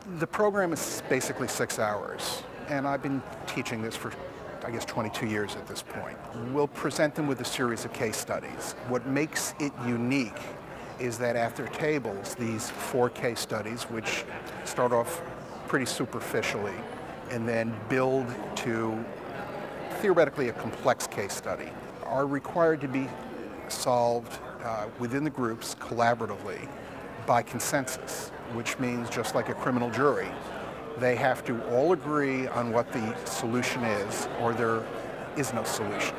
The program is basically 6 hours, and I've been teaching this for, I guess, 22 years at this point. We'll present them with a series of case studies. What makes it unique is that after tables, these 4 case studies, which start off pretty superficially and then build to theoretically a complex case study, are required to be solved within the groups collaboratively by consensus, which means just like a criminal jury, they have to all agree on what the solution is, or there is no solution.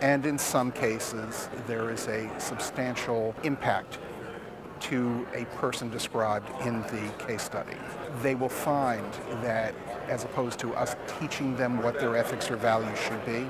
And in some cases, there is a substantial impact to a person described in the case study. They will find that as opposed to us teaching them what their ethics or values should be,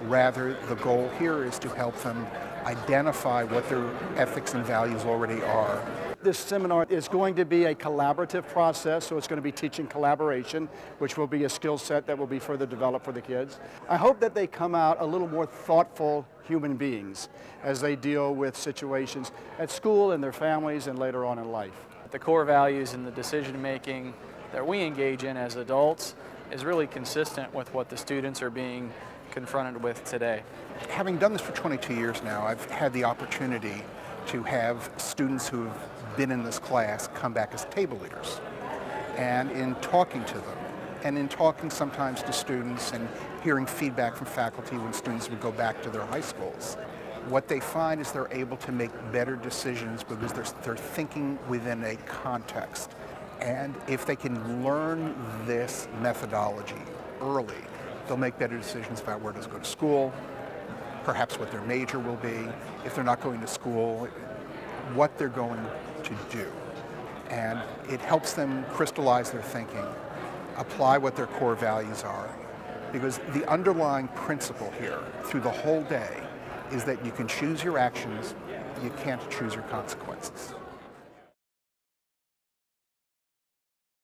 rather the goal here is to help them identify what their ethics and values already are. This seminar is going to be a collaborative process, so it's going to be teaching collaboration, which will be a skill set that will be further developed for the kids. I hope that they come out a little more thoughtful human beings as they deal with situations at school and their families and later on in life. The core values and the decision making that we engage in as adults is really consistent with what the students are being confronted with today. Having done this for 22 years now, I've had the opportunity to have students who have been in this class come back as table leaders. And in talking to them, and in talking sometimes to students and hearing feedback from faculty when students would go back to their high schools, what they find is they're able to make better decisions because they're thinking within a context. And if they can learn this methodology early, they'll make better decisions about where to go to school, perhaps what their major will be, if they're not going to school, what they're going to do. And it helps them crystallize their thinking, apply what their core values are, because the underlying principle here through the whole day is that you can choose your actions, you can't choose your consequences.